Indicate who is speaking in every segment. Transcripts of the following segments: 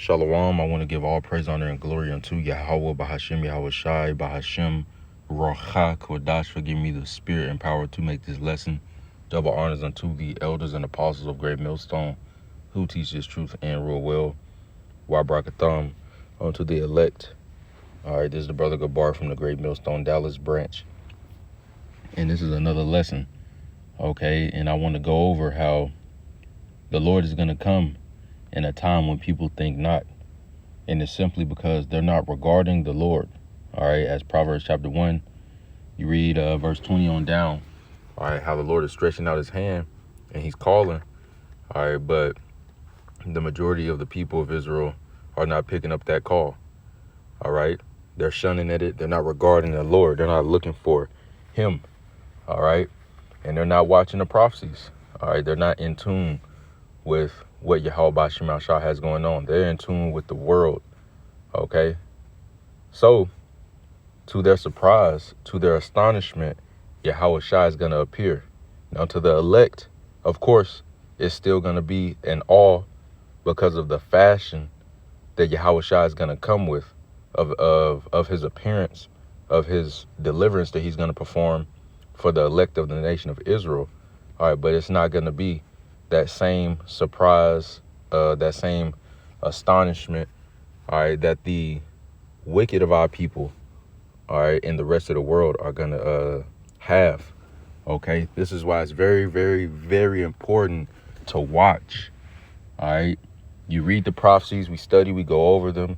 Speaker 1: Shalom. I want to give all praise, honor, and glory unto Yahweh, Bahashem, Yahawashi, Bahashem, Rocha, Kodash, for giving me the spirit and power to make this lesson. Double honors unto the elders and apostles of Great Millstone, who teach this truth and rule well. Wabrakatham, unto the elect. All right, this is the brother Gabar from the Great Millstone Dallas branch. And this is another lesson, okay? And I want to go over how the Lord is going to come in a time when people think not. And it's simply because they're not regarding the Lord. All right, as Proverbs chapter 1, you read verse 20 on down. All right, how the Lord is stretching out his hand and he's calling. All right, but the majority of the people of Israel are not picking up that call. All right, they're shunning at it. They're not regarding the Lord. They're not looking for him. All right, and they're not watching the prophecies. All right, they're not in tune with what Yahawashi Will has going on. They're in tune with the world. Okay, so to their surprise, to their astonishment, Yahawashi is going to appear. Now to the elect, of course, it's still going to be an awe because of the fashion that Yahawashi is going to come with of his appearance, of his deliverance that he's going to perform for the elect of the nation of Israel. All right, but it's not going to be that same surprise, that same astonishment, all right, that the wicked of our people, all right, and the rest of the world are going to have. Okay, this is why it's very, very, very important to watch. All right, you read the prophecies, we study, we go over them.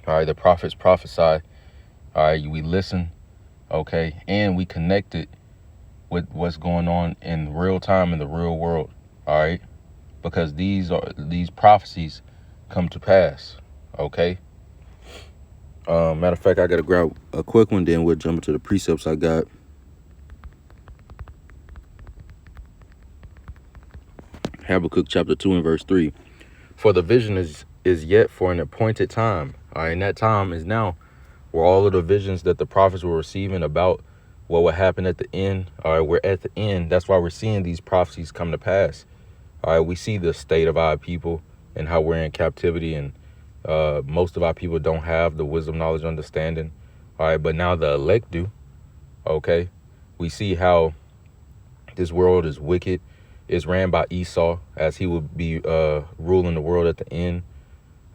Speaker 1: All right, the prophets prophesy. All right, we listen. Okay, and we connect it with what's going on in real time in the real world. All right, because these prophecies come to pass. Okay. Matter of fact, I gotta grab a quick one, then we'll jump into the precepts I got. Habakkuk chapter 2 and verse 3. For the vision is yet for an appointed time. All right, and that time is now, where all of the visions that the prophets were receiving about what would happen at the end. All right, we're at the end. That's why we're seeing these prophecies come to pass. All right, we see the state of our people and how we're in captivity, and most of our people don't have the wisdom, knowledge, understanding. All right, but now the elect do. Okay, we see how this world is wicked. It's ran by Esau, as he will be ruling the world at the end.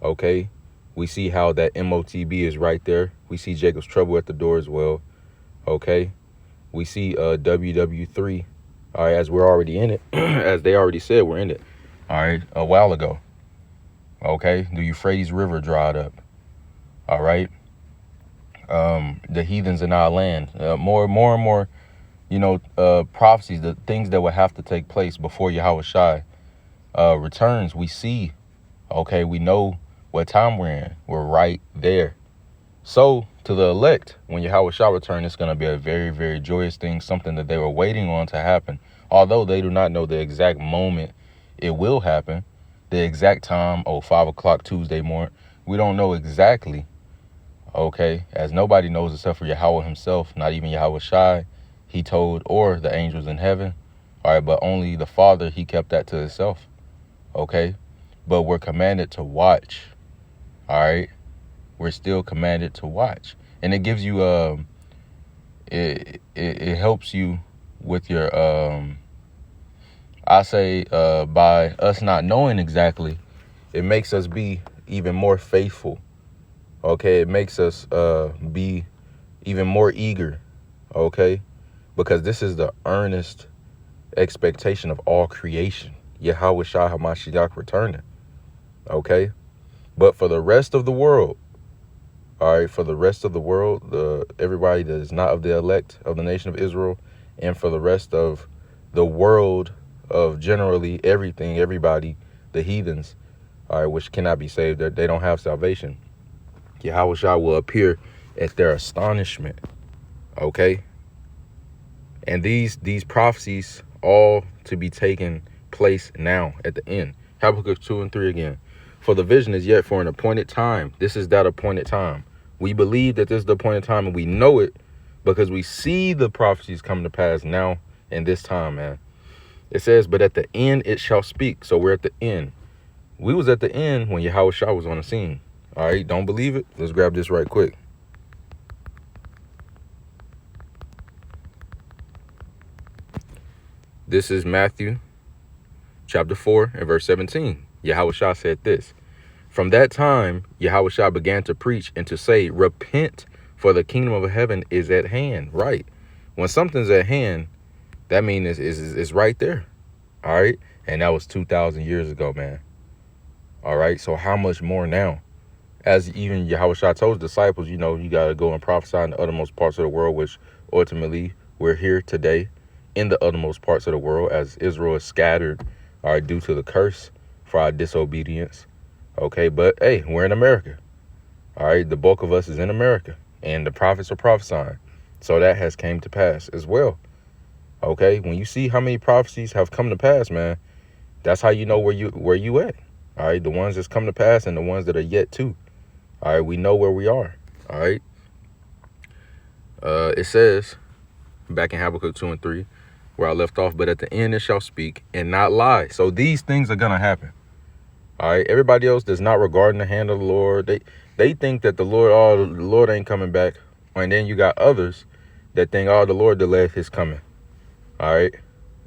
Speaker 1: Okay, we see how that MOTB is right there. We see Jacob's trouble at the door as well. Okay, we see WW3. All right, as we're already in it, as they already said, we're in it. All right, a while ago. Okay, the Euphrates River dried up. All right, the heathens in our land, more and more, prophecies, the things that would have to take place before Yahawashi returns. We see, okay, we know what time we're in. We're right there. So to the elect, when Yahawashi returns, it's going to be a very, very joyous thing, something that they were waiting on to happen. Although they do not know the exact moment it will happen, the exact time, 5 o'clock Tuesday morning. We don't know exactly, okay, as nobody knows except for Yahweh himself, not even Yahawashi, he told, or the angels in heaven. All right, but only the Father, he kept that to himself, okay? But we're commanded to watch, all right? We're still commanded to watch. And it gives you, it helps you with your, I say, by us not knowing exactly, it makes us be even more faithful. Okay, it makes us be even more eager. Okay, because this is the earnest expectation of all creation. Yahawashi HaMashiach returning. Okay, but for the rest of the world, all right, for the rest of the world, everybody that is not of the elect of the nation of Israel, and for the rest of the world, of generally everything, everybody, the heathens, all right, which cannot be saved, they don't have salvation, Yahawashi will appear at their astonishment. Okay, and these prophecies all to be taking place now at the end. Habakkuk 2 and 3 again. For the vision is yet for an appointed time. This is that appointed time. We believe that this is the appointed time, and we know it because we see the prophecies come to pass now in this time, man. It says, but at the end it shall speak. So we're at the end. We was at the end when Yahawashi was on the scene. All right, don't believe it? Let's grab this right quick. This is Matthew chapter 4 and verse 17. Yahawashi said this. From that time, Yahawashi began to preach and to say, repent, for the kingdom of heaven is at hand. Right. When something's at hand, that means it's right there. All right. And that was 2,000 years ago, man. All right. So how much more now? As even Yahawashi told his disciples, you got to go and prophesy in the uttermost parts of the world, which ultimately we're here today in the uttermost parts of the world as Israel is scattered, all right, due to the curse for our disobedience. Okay, but hey, we're in America. All right, the bulk of us is in America, and the prophets are prophesying. So that has came to pass as well. Okay, when you see how many prophecies have come to pass, man, that's how you know where you at. All right, the ones that's come to pass and the ones that are yet to. All right, we know where we are. All right. It says back in Habakkuk 2 and 3, where I left off, but at the end it shall speak and not lie. So these things are gonna happen. All right. Everybody else that's not regarding the hand of the Lord, they think that the Lord ain't coming back. And then you got others that think, the Lord delayed his coming. All right.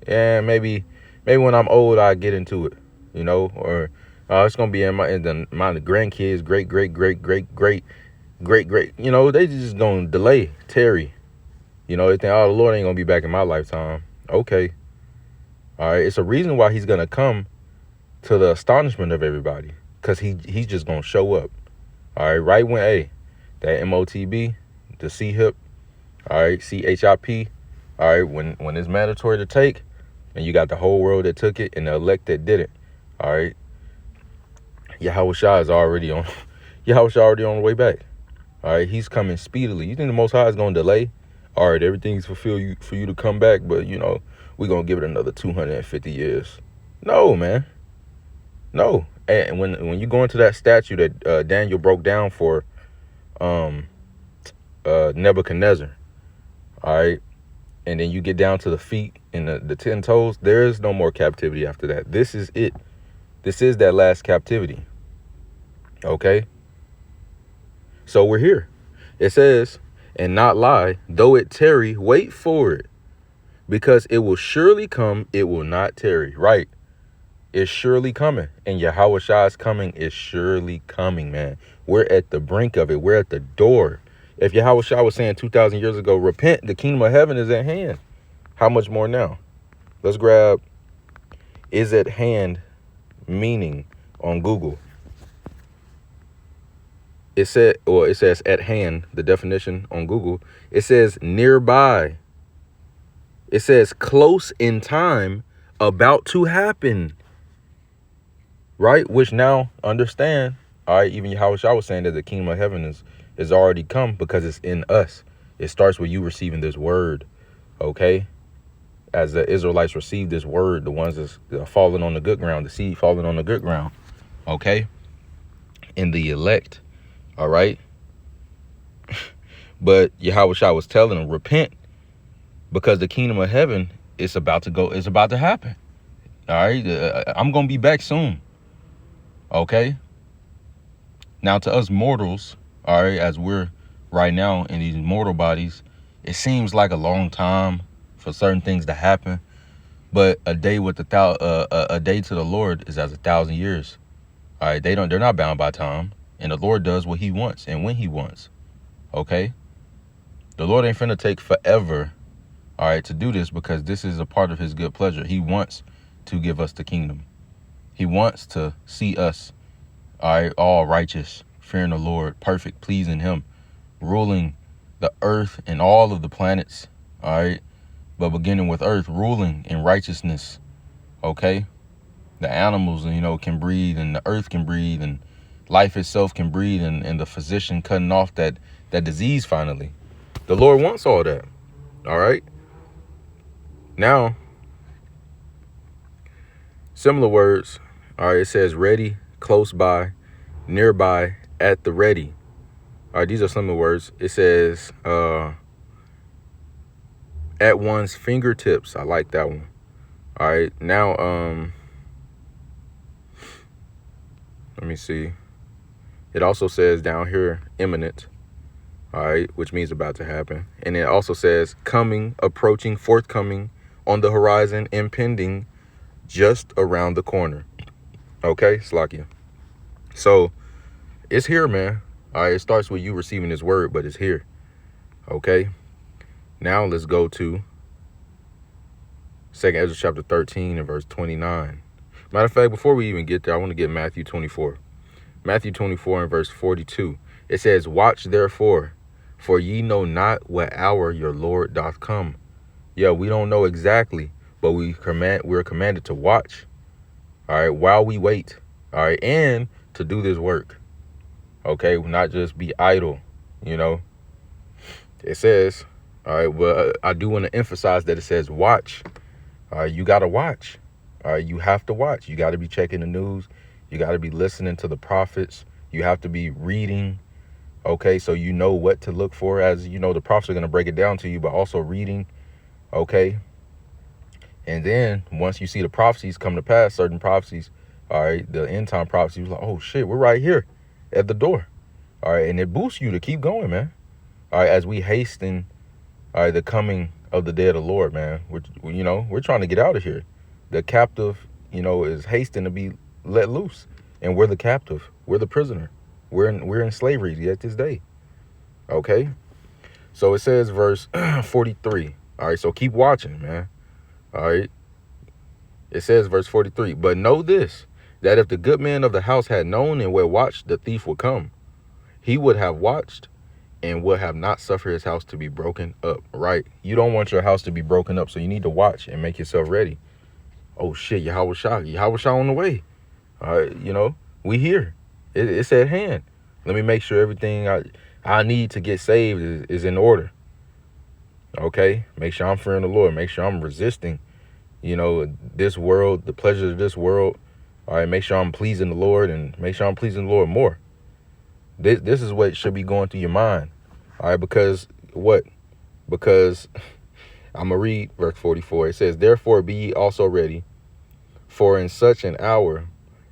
Speaker 1: Yeah, maybe when I'm old I'll get into it, or it's gonna be in my grandkids, great, they just gonna delay, tarry. They think, the Lord ain't gonna be back in my lifetime. Okay. All right. It's a reason why he's gonna come, to the astonishment of everybody, because he's just gonna show up. All right. Right when that MOTB, the CHIP, all right, CHIP, all right, when it's mandatory to take, and you got the whole world that took it and the elect that didn't. All right. Yahawashi is already on the way back. All right, he's coming speedily. You think the Most High is going to delay? All right, everything's fulfilled for you to come back, but, we're going to give it another 250 years. No, man. No. And when you go into that statue that Daniel broke down for Nebuchadnezzar, all right, and then you get down to the feet and the 10 toes, there is no more captivity after that. This is it. This is that last captivity. Okay? So we're here. It says, and not lie, though it tarry, wait for it, because it will surely come, it will not tarry. Right. It's surely coming. And Yahawashi's coming is surely coming, man. We're at the brink of it. We're at the door. If Yahawashi was saying 2,000 years ago, repent, the kingdom of heaven is at hand. How much more now? Let's grab is at hand meaning on Google. It says at hand, the definition on Google. It says nearby. It says close in time, about to happen. Right? Which now understand, all right, even Yahawashi was saying that the kingdom of heaven is already come because it's in us. It starts with you receiving this word. Okay? As the Israelites receive this word, the ones that's falling on the good ground, the seed falling on the good ground. Okay? And the elect. All right? But Yahawashi was telling them, repent, because the kingdom of heaven is about to happen. All right? I'm going to be back soon. Okay? Now to us mortals, all right, as we're right now in these mortal bodies, it seems like a long time for certain things to happen. But a day with a day to the Lord is as 1,000 years. All right, they're not bound by time. And the Lord does what he wants and when he wants. Okay? The Lord ain't finna take forever, all right, to do this, because this is a part of his good pleasure. He wants to give us the kingdom. He wants to see us, all right, all righteous, fearing the Lord, perfect, pleasing him, ruling the earth and all of the planets, all right, but beginning with earth, ruling in righteousness. Okay? The animals, can breathe, and the earth can breathe, and life itself can breathe, and the physician cutting off that disease finally. The Lord wants all that. All right? Now, similar words. All right, it says ready, close by, nearby, at the ready. All right, these are similar words. It says at one's fingertips. I like that one. All right, now Let me see. It also says down here, imminent. All right, which means about to happen. And it also says coming, approaching, forthcoming, on the horizon, impending, just around the corner. Okay, Slakia. So it's here, man. All right, it starts with you receiving this word, but it's here. Okay. Now let's go to 2nd Ezra chapter 13 and verse 29. Matter of fact, before we even get there, I want to get Matthew 24. Matthew 24 and verse 42. It says, watch therefore, for ye know not what hour your Lord doth come. Yeah, we don't know exactly, but we're commanded to watch. All right, while we wait. All right, and to do this work. Okay, not just be idle, you know. It says, all right, well, I do want to emphasize that it says watch. All right, you got to watch. All right, you have to watch. You got to be checking the news. You got to be listening to the prophets. You have to be reading. Okay, so you know what to look for. As you know, the prophets are going to break it down to you, but also reading. Okay. And then once you see the prophecies come to pass, certain prophecies, all right, the end time prophecies, like, oh shit, we're right here at the door. All right, and it boosts you to keep going, man. All right, as we hasten, all right, the coming of the day of the Lord, man. We're trying to get out of here. The captive, is hasting to be let loose, and we're the captive. We're the prisoner. We're in slavery yet this day. Okay, so it says verse 43. All right, so keep watching, man. All right. It says verse 43, but know this, that if the good man of the house had known and would watch, the thief would come. He would have watched and would have not suffered his house to be broken up. Right. You don't want your house to be broken up. So you need to watch and make yourself ready. Oh shit. Yahawashi on the way. All right. We here. It's at hand. Let me make sure everything I need to get saved is in order. Okay. Make sure I'm fearing the Lord. Make sure I'm resisting, this world, the pleasures of this world. All right. Make sure I'm pleasing the Lord and make sure I'm pleasing the Lord more. This is what should be going through your mind. All right. Because what? Because I'm going to read verse 44. It says, therefore be ye also ready, for in such an hour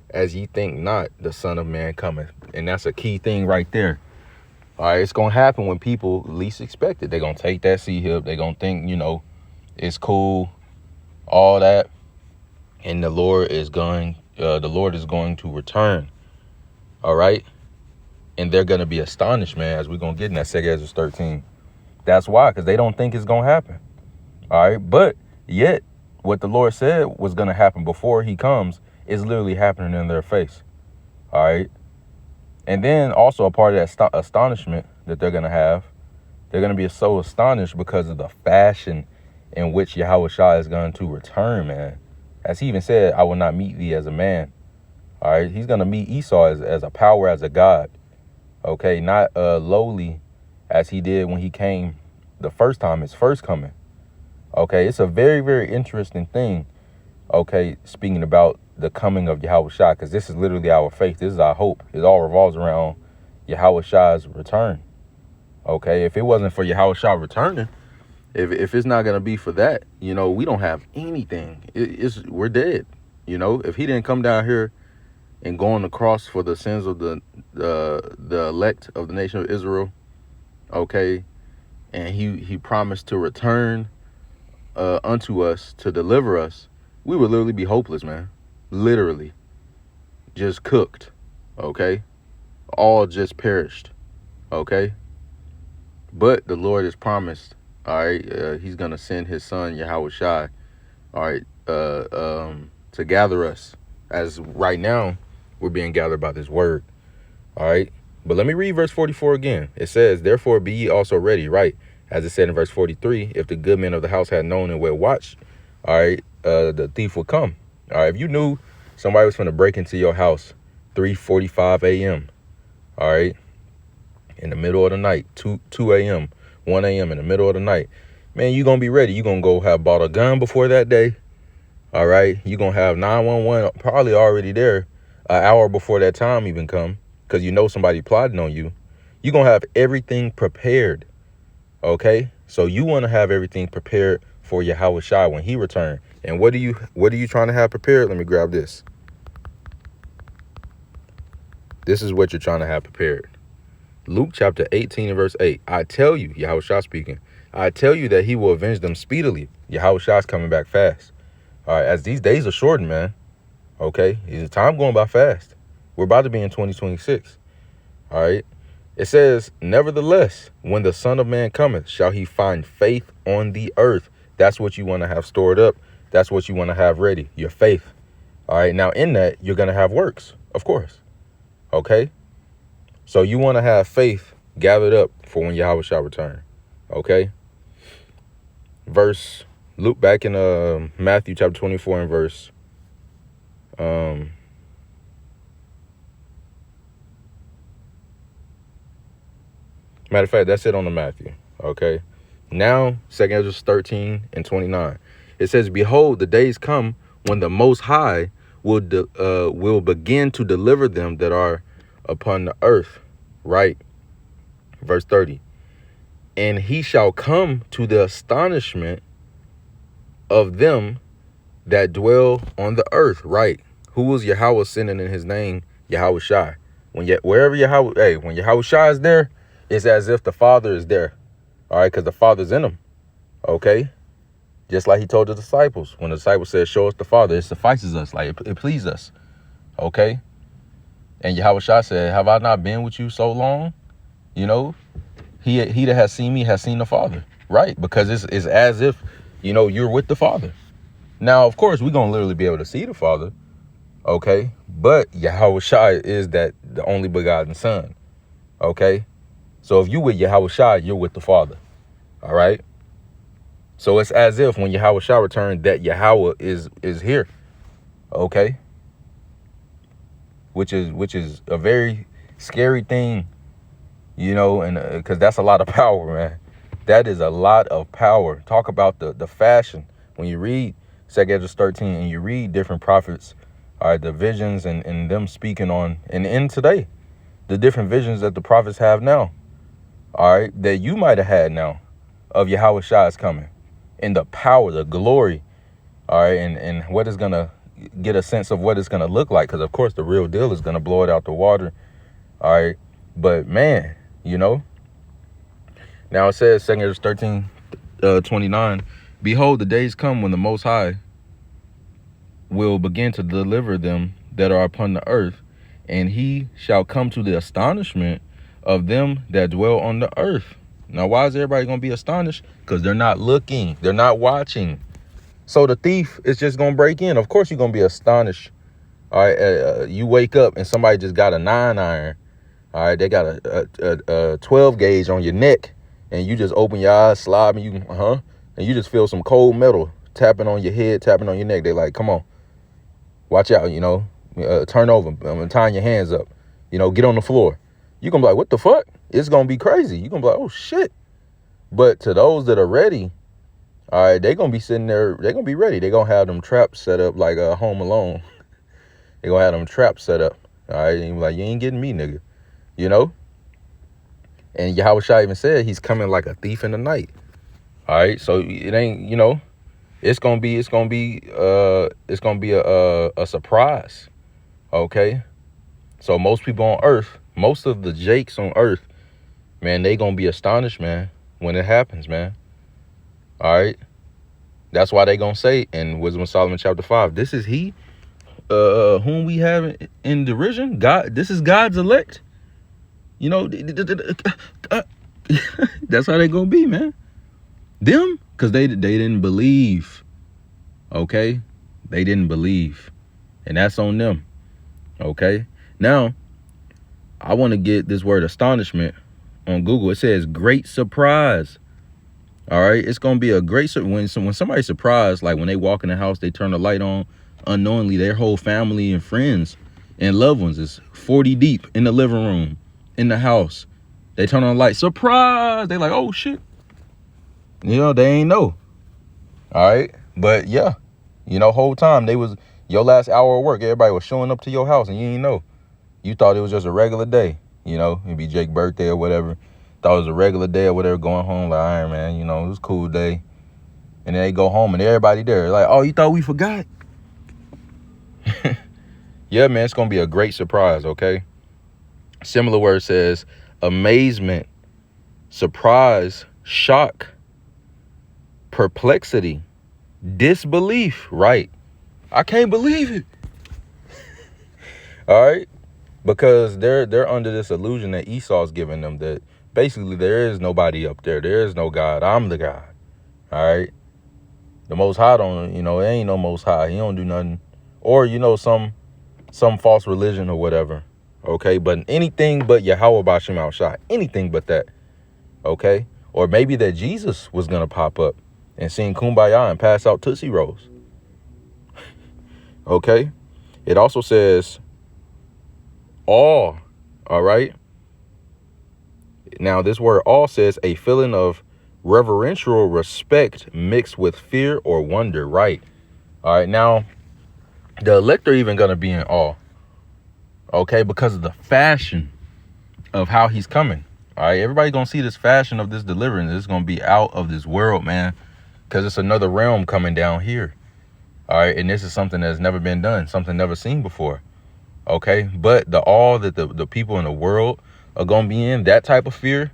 Speaker 1: as ye think not, the Son of Man cometh. And that's a key thing right there. All right. It's going to happen when people least expect it. They're going to take that C-hip. They're going to think, it's cool, all that. And the Lord is going to return. All right. And they're going to be astonished, man, as we're going to get in that 2nd Ezra 13. That's why, because they don't think it's going to happen. All right. But yet what the Lord said was going to happen before he comes is literally happening in their face. All right. And then also a part of that astonishment that they're going to have, they're going to be so astonished because of the fashion in which Yahawashi is going to return, man. As he even said, I will not meet thee as a man. All right. He's going to meet Esau as a power, as a God. Okay. Not lowly as he did when he came the first time, his first coming. Okay. It's a very, very interesting thing. Okay. Speaking about the coming of Yahawashi, because this is literally our faith. This is our hope. It all revolves around Yahawashi's return. Okay. If it wasn't for Yahawashi returning, if it's not going to be for that, we don't have anything. We're dead. If he didn't come down here and go on the cross for the sins of the elect of the nation of Israel. Okay. And he promised to return unto us to deliver us. We would literally be hopeless, man. Literally just cooked. Okay. All just perished. Okay. But the Lord has promised, all right, he's going to send his son, Yahawashi, all right, to gather us, as right now we're being gathered by this word. All right. But let me read verse 44 again. It says, therefore be ye also ready, right? As it said in verse 43, if the good men of the house had known and would watch, all right, the thief would come. All right. If you knew somebody was going to break into your house 3:45 a.m., all right, in the middle of the night, 2 a.m., 1 a.m. in the middle of the night, man, you're going to be ready. You're going to go have bought a gun before that day. All right. You're going to have 911 probably already there an hour before that time even come, because somebody plotting on you. You're going to have everything prepared. Okay. So you want to have everything prepared for Yahawashi when he returns. And what are you trying to have prepared? Let me grab this. This is what you're trying to have prepared. Luke chapter 18 and verse 8. I tell you, Yahawashi speaking, I tell you that he will avenge them speedily. Yahawashi's coming back fast. All right, as these days are shortened, man. Okay, is time going by fast. We're about to be in 2026. All right. It says, nevertheless, when the Son of Man cometh, shall he find faith on the earth? That's what you want to have stored up. That's what you want to have ready, your faith. All right. Now, in that, you're going to have works, of course. Okay. So you want to have faith gathered up for when Yahweh shall return. Okay. Verse, Luke, back in Matthew chapter 24 and verse matter of fact, that's it on the Matthew. Okay. Now, 2 Ezra 13 and 29. It says, behold, the days come when the Most High will begin to deliver them that are upon the earth. Right. Verse 30. And he shall come to the astonishment of them that dwell on the earth. Right. Who was Yahweh sending in his name? Yahawashi. Wherever Yahweh, when Yahawashi is there, it's as if the Father is there. All right, because the Father's in him. Okay. Just like he told the disciples. When the disciples said, show us the Father, it suffices us. Like it pleases us. Okay. And Yahawashi said, have I not been with you so long? You know, he that has seen me has seen the Father. Right. Because it's as if, you're with the Father. Now, of course, we're going to literally be able to see the Father. Okay. But Yahawashi is that the only begotten Son. Okay. So if you with Yahawashi, you're with the Father. All right. So it's as if when Yahawashi returns, that Yahweh is here. Okay. Which is a very scary thing, and because that's a lot of power, man. That is a lot of power. Talk about the fashion. When you read 2 Ezra 13 and you read different prophets, all right, the visions and them speaking on, and in today, the different visions that the prophets have now. All right, that you might have had now of Yahawashi is coming in the power, the glory. All right, and what is going to get a sense of what it's going to look like. Because, of course, the real deal is going to blow it out the water. All right. But, man, now it says 2 Ezra 13, 29, behold, the days come when the Most High will begin to deliver them that are upon the earth. And he shall come to the astonishment of them that dwell on the earth. Now, why is everybody going to be astonished? Because they're not looking. They're not watching. So the thief is just going to break in. Of course, you're going to be astonished. All right. You wake up and somebody just got a 9-iron. All right. They got a 12 gauge on your neck. And you just open your eyes, slob, and you just feel some cold metal tapping on your head, tapping on your neck. They like, come on. Watch out, turn over, tying your hands up, get on the floor. You're going to be like, what the fuck? It's going to be crazy. You're going to be like, oh, shit. But to those that are ready, all right, they're going to be sitting there. They're going to be ready. They're going to have them traps set up like Home Alone. They're going to have them traps set up. All right. And you're like, you ain't getting me, nigga. And Yahawashi even said he's coming like a thief in the night. All right. So it ain't, it's going to be a surprise. Okay. So most people on earth, most of the Jakes on earth, man, they going to be astonished, man, when it happens, man. All right. That's why they going to say in Wisdom of Solomon chapter 5, this is he whom we have in derision. God, this is God's elect. That's how they going to be, man. Them, because they didn't believe. Okay. They didn't believe. And that's on them. Okay. Now, I want to get this word astonishment on Google. It says great surprise. All right. It's going to be a great, when somebody's surprised, like when they walk in the house, they turn the light on unknowingly, their whole family and friends and loved ones is 40 deep in the living room, in the house. They turn on the light. Surprise. They like, oh, shit. They ain't know. All right. But yeah, whole time they was your last hour of work. Everybody was showing up to your house and you didn't know. You thought it was just a regular day, it'd be Jake's birthday or whatever. Thought it was a regular day or whatever, going home like, all right, man, it was a cool day. And then they go home and everybody there like, oh, you thought we forgot? Yeah, man, it's going to be a great surprise, okay? Similar word says amazement, surprise, shock, perplexity, disbelief. Right. I can't believe it. All right. Because they're under this illusion that Esau's giving them, that basically there is nobody up there. There is no God. I'm the God. All right. The Most High don't, there ain't no Most High. He don't do nothing. Or, some false religion or whatever. Okay. But anything but Yahawashi Will, anything but that. Okay. Or maybe that Jesus was going to pop up and sing Kumbaya and pass out Tootsie Rolls. Okay. It also says awe. All right. Now, this word awe says a feeling of reverential respect mixed with fear or wonder. Right. All right. Now, the elect are even going to be in awe. Okay. Because of the fashion of how he's coming. All right. Everybody going to see this fashion of this deliverance. It's going to be out of this world, man. Because it's another realm coming down here. All right. And this is something that's never been done. Something never seen before. Okay. But the awe that the people in the world are going to be in, that type of fear.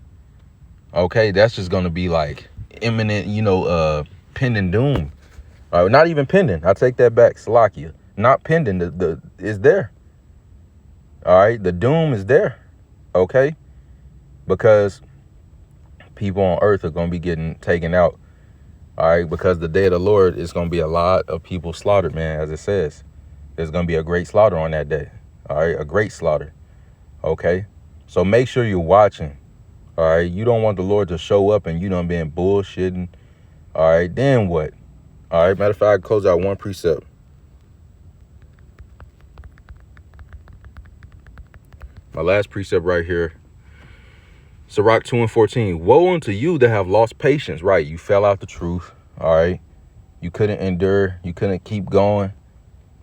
Speaker 1: Okay. That's just going to be like imminent, pending doom. All right. Not even pending. I take that back. Salakia. Not pending. The is there. All right. The doom is there. Okay. Because people on earth are going to be getting taken out. All right. Because the day of the Lord is going to be a lot of people slaughtered, man. As it says, there's going to be a great slaughter on that day. All right. A great slaughter. Okay. So make sure you're watching. All right. You don't want the Lord to show up and you done been bullshitting. All right. Then what? All right. Matter of fact, I close out one precept. My last precept right here. Sirach 2:14. Woe unto you that have lost patience. Right. You fell out the truth. All right. You couldn't endure. You couldn't keep going.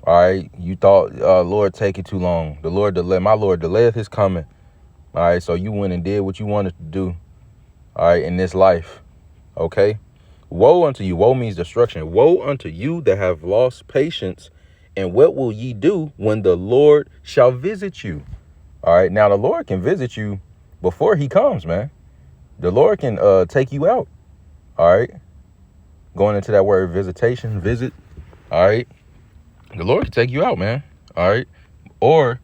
Speaker 1: All right. You thought, Lord, take it too long. My Lord delayeth his coming. All right. So you went and did what you wanted to do. All right. In this life. Okay. Woe unto you. Woe means destruction. Woe unto you that have lost patience. And what will ye do when the Lord shall visit you? All right. Now, the Lord can visit you before he comes, man. The Lord can take you out. All right. Going into that word visitation, visit. All right. The Lord can take you out, man. All right. Or,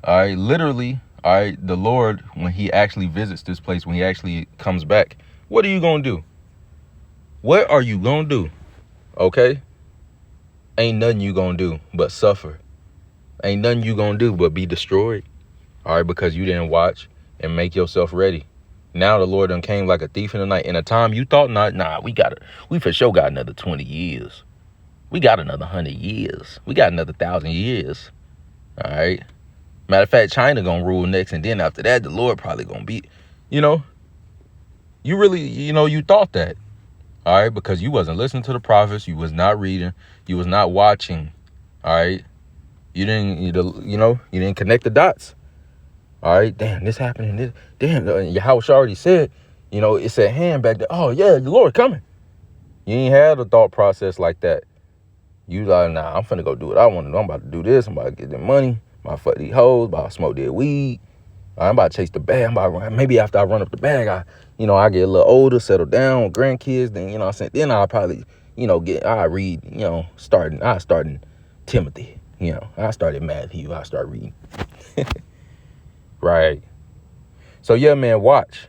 Speaker 1: all right, literally, all right, the Lord, when he actually visits this place, when he actually comes back, what are you going to do? What are you going to do? Okay. Ain't nothing you going to do but suffer. Ain't nothing you going to do but be destroyed. All right. Because you didn't watch and make yourself ready. Now the Lord done came like a thief in the night. In a time you thought not, we for sure got another 20 years. We got another 100 years. We got another 1,000 years. All right. Matter of fact, China gonna rule next. And then after that, the Lord probably gonna be, you really, you thought that. All right. Because you wasn't listening to the prophets. You was not reading. You was not watching. All right. You didn't connect the dots. All right. Damn, this happening. This, damn, Yahawashi already said, it's at hand back there. Oh, yeah, the Lord coming. You ain't had a thought process like that. You like, nah, I'm finna go do what I want to do. I'm about to do this. I'm about to get the money. I'm about to fuck these hoes. I'm about to smoke their weed. I'm about to chase the bag. Maybe after I run up the bag, I get a little older, settle down, grandkids. Then, then I'll probably, I read, starting Timothy. I started Matthew. I start reading. Right. So, yeah, man, watch.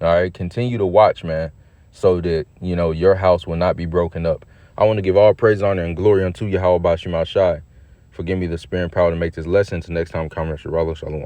Speaker 1: All right. Continue to watch, man, so that, your house will not be broken up. I want to give all praise, honor, and glory unto Yahawashi Will. Forgive me the spirit and power to make this lesson. Until next time, comment, Shalom.